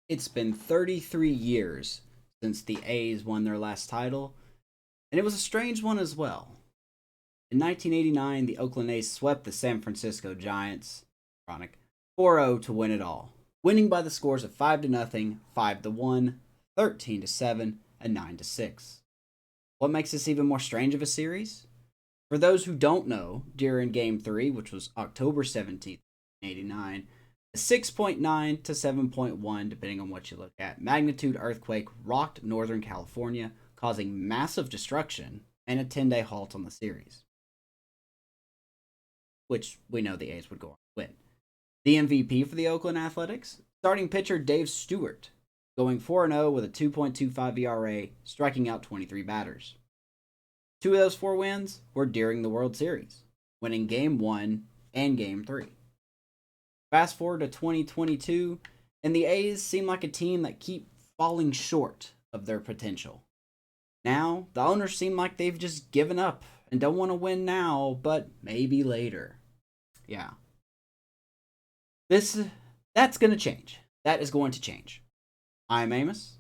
It's been 33 years since the A's won their last title, and it was a strange one as well. In 1989, the Oakland A's swept the San Francisco Giants, chronic, 4-0 to win it all, winning by the scores of 5-0, 5-1, 13-7, and 9-6. What makes this even more strange of a series? For those who don't know, during Game 3, which was October 17th, 1989, a 6.9 to 7.1, depending on what you look at, magnitude earthquake rocked Northern California, causing massive destruction and a 10-day halt on the series, which we know the A's would go on to win. The MVP for the Oakland Athletics, starting pitcher Dave Stewart, going 4-0 with a 2.25 ERA, striking out 23 batters. Two of those four wins were during the World Series, winning Game 1 and Game 3. Fast forward to 2022, and the A's seem like a team that keep falling short of their potential. Now, the owners seem like they've just given up and don't want to win now, but maybe later. Yeah. That's going to change. That is going to change. I'm Amos,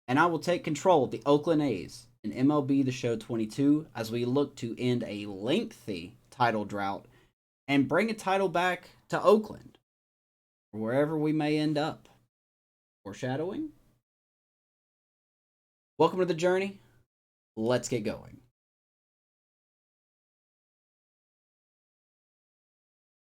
and I will take control of the Oakland A's in MLB The Show 22 as we look to end a lengthy title drought and bring a title back to Oakland, or wherever we may end up. Foreshadowing? Welcome to the journey. Let's get going.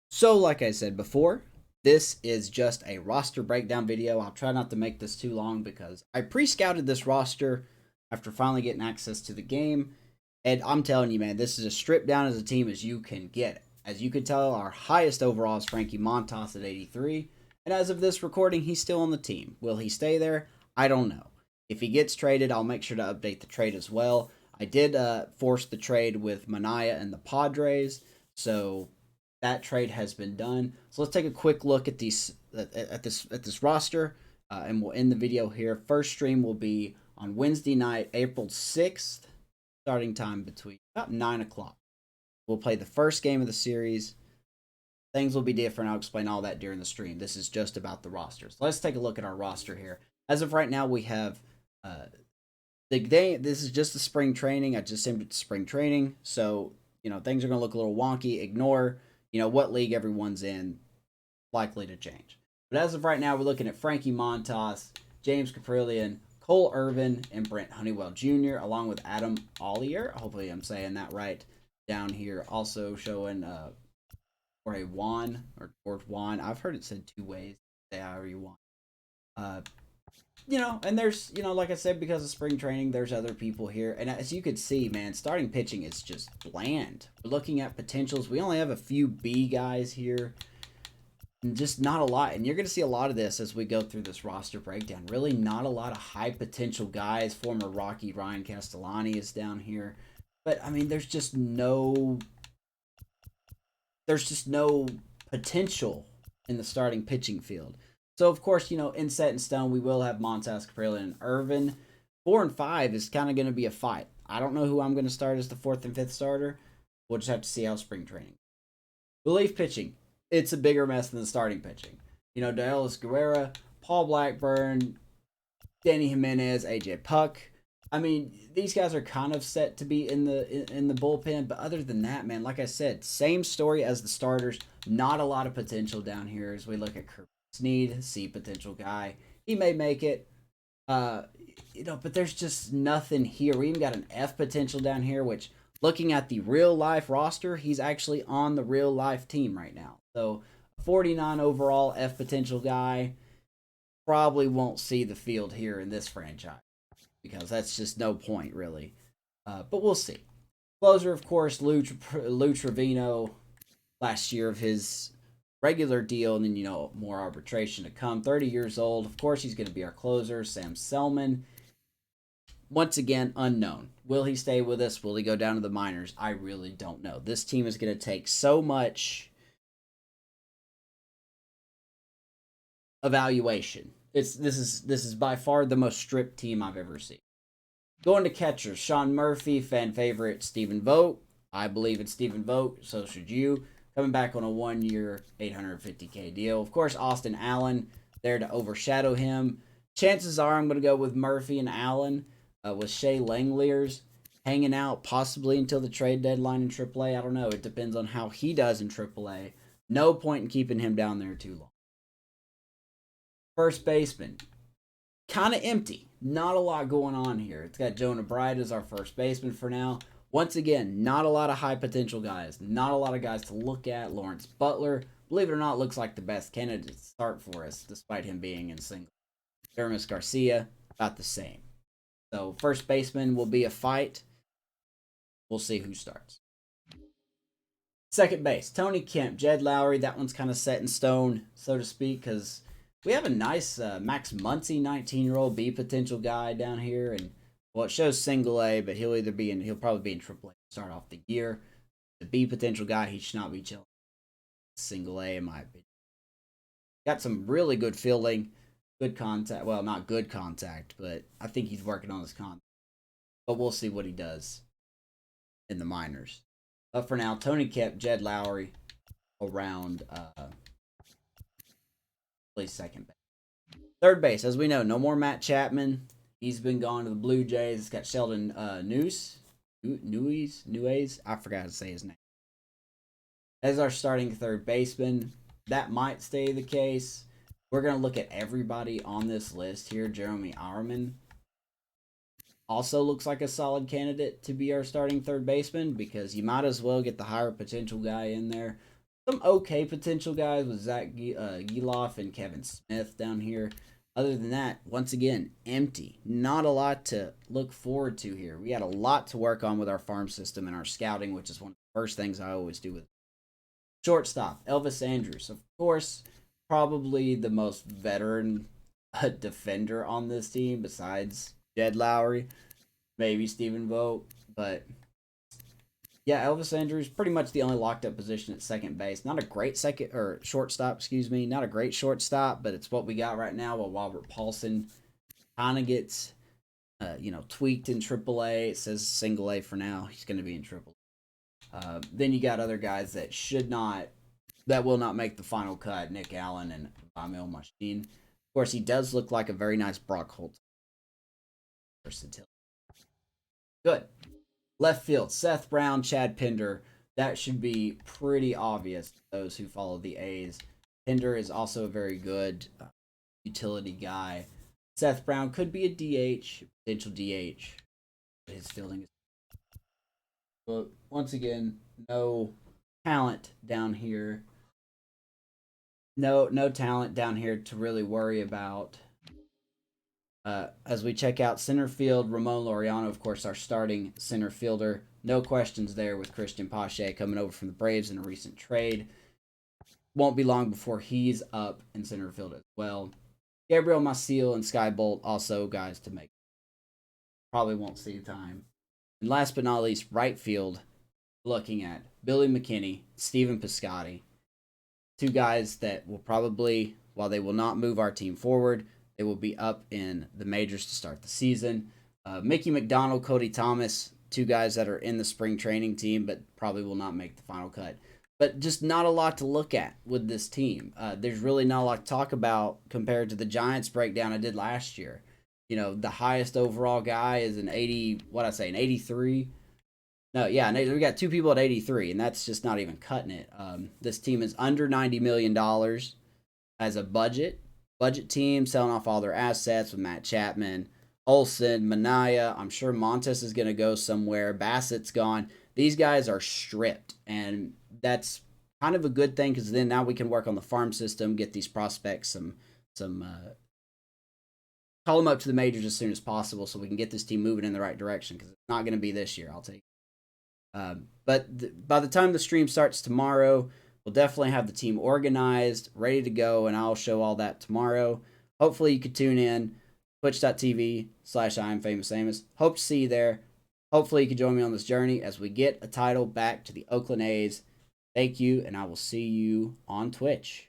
So, like I said before, this is just a roster breakdown video. I'll try not to make this too long because I pre-scouted this roster after finally getting access to the game. And I'm telling you, man, this is as stripped down as a team as you can get. As you can tell, our highest overall is Frankie Montas at 83. And as of this recording, he's still on the team. Will he stay there? I don't know. If he gets traded, I'll make sure to update the trade as well. I did force the trade with Manaya and the Padres, so that trade has been done. So let's take a quick look at this roster, and we'll end the video here. First stream will be on Wednesday night, April 6th, starting time between about 9 o'clock. We'll play the first game of the series. Things will be different. I'll explain all that during the stream. This is just about the rosters. Let's take a look at our roster here. As of right now, we have the day. This is just the spring training. I just sent it to spring training, so things are going to look a little wonky. Ignore what league everyone's in. Likely to change. But as of right now, we're looking at Frankie Montas, James Caprillion, Cole Irvin, and Brent Honeywell Jr., along with Adam Ollier. Hopefully I'm saying that right down here. Also showing Jorge Juan, or George Juan. I've heard it said two ways. Say however you want. And there's, like I said, because of spring training, there's other people here. And as you could see, man, starting pitching is just bland. We're looking at potentials. We only have a few B guys here. And just not a lot. And you're going to see a lot of this as we go through this roster breakdown. Really not a lot of high potential guys. Former Rocky Ryan Castellani is down here. But, I mean, there's just no potential in the starting pitching field. So, of course, in set in stone, we will have Montas, Caprillion, and Irvin. 4 and 5 is kind of going to be a fight. I don't know who I'm going to start as the 4th and 5th starter. We'll just have to see how spring training. Relief pitching. It's a bigger mess than the starting pitching. Delis Guerrera, Paul Blackburn, Danny Jimenez, AJ Puck. I mean, these guys are kind of set to be in the bullpen, but other than that, man, like I said, same story as the starters. Not a lot of potential down here as we look at Kirby Snead, C potential guy. He may make it, but there's just nothing here. We even got an F potential down here, which, looking at the real life roster, he's actually on the real life team right now. So, 49 overall F potential guy probably won't see the field here in this franchise because that's just no point, really. But we'll see. Closer, of course, Lou Trevino, last year of his regular deal, and then, more arbitration to come. 30 years old. Of course, he's going to be our closer. Sam Selman. Once again, unknown. Will he stay with us? Will he go down to the minors? I really don't know. This team is going to take so much evaluation. This is by far the most stripped team I've ever seen. Going to catchers, Sean Murphy, fan favorite Stephen Vogt. I believe in Stephen Vogt, so should you. Coming back on a 1-year, $850K deal. Of course, Austin Allen there to overshadow him. Chances are I'm going to go with Murphy and Allen, with Shea Langeliers hanging out possibly until the trade deadline in AAA. I don't know. It depends on how he does in AAA. No point in keeping him down there too long. First baseman, kind of empty. Not a lot going on here. It's got Jonah Bride as our first baseman for now. Once again, not a lot of high potential guys. Not a lot of guys to look at. Lawrence Butler, believe it or not, looks like the best candidate to start for us, despite him being in single. Dermis Garcia, about the same. So first baseman will be a fight. We'll see who starts. Second base, Tony Kemp, Jed Lowry. That one's kind of set in stone, so to speak, because we have a nice Max Muncy, 19-year-old B potential guy down here, and well, it shows single A, but he'll probably be in triple A to start off the year. The B potential guy, he should not be chilling single A in my opinion. Got some really good fielding, good contact. Well, not good contact, but I think he's working on his contact. But we'll see what he does in the minors. But for now, Tony Kemp, Jed Lowry around plays second base. Third base, as we know, no more Matt Chapman. He's been gone to the Blue Jays. It's got Sheldon News. I forgot to say his name. As our starting third baseman, that might stay the case. We're going to look at everybody on this list here. Jeremy Auerman also looks like a solid candidate to be our starting third baseman because you might as well get the higher potential guy in there. Some okay potential guys with Zach Geloff and Kevin Smith down here. Other than that, once again, empty. Not a lot to look forward to here. We had a lot to work on with our farm system and our scouting, which is one of the first things I always do with it. Shortstop, Elvis Andrus. Of course, probably the most veteran defender on this team besides Jed Lowry, maybe Stephen Vogt, but yeah, Elvis Andrus pretty much the only locked up position at second base. Not a great shortstop, Not a great shortstop, but it's what we got right now. While Robert Paulson kind of gets, tweaked in AAA. It says single A for now. He's going to be in triple. Then you got other guys that will not make the final cut. Nick Allen and Vamil Machine. Of course, he does look like a very nice Brock Holt. Versatility. Good. Left field, Seth Brown, Chad Pinder. That should be pretty obvious to those who follow the A's. Pinder is also a very good utility guy. Seth Brown could be a DH, potential DH. His fielding is. But once again, no talent down here. No talent down here to really worry about. As we check out center field, Ramon Laureano, of course, our starting center fielder. No questions there with Christian Pache coming over from the Braves in a recent trade. Won't be long before he's up in center field as well. Gabriel Maciel and Sky Bolt also guys to make. Probably won't see time. And last but not least, right field, looking at Billy McKinney, Stephen Piscotty. Two guys that will probably, while they will not move our team forward, they will be up in the majors to start the season. Mickey McDonald, Cody Thomas, two guys that are in the spring training team, but probably will not make the final cut. But just not a lot to look at with this team. There's really not a lot to talk about compared to the Giants breakdown I did last year. The highest overall guy is an 83. No, yeah, we got two people at 83, and that's just not even cutting it. This team is under $90 million as a budget team, selling off all their assets with Matt Chapman, Olsen, Manaya. I'm sure Montes is going to go somewhere. Bassett's gone. These guys are stripped, and that's kind of a good thing because then now we can work on the farm system, get these prospects call them up to the majors as soon as possible so we can get this team moving in the right direction because it's not going to be this year, I'll take it. But by the time the stream starts tomorrow, we'll definitely have the team organized, ready to go, and I'll show all that tomorrow. Hopefully you could tune in, twitch.tv/IamFamousAmus. Hope to see you there. Hopefully you can join me on this journey as we get a title back to the Oakland A's. Thank you, and I will see you on Twitch.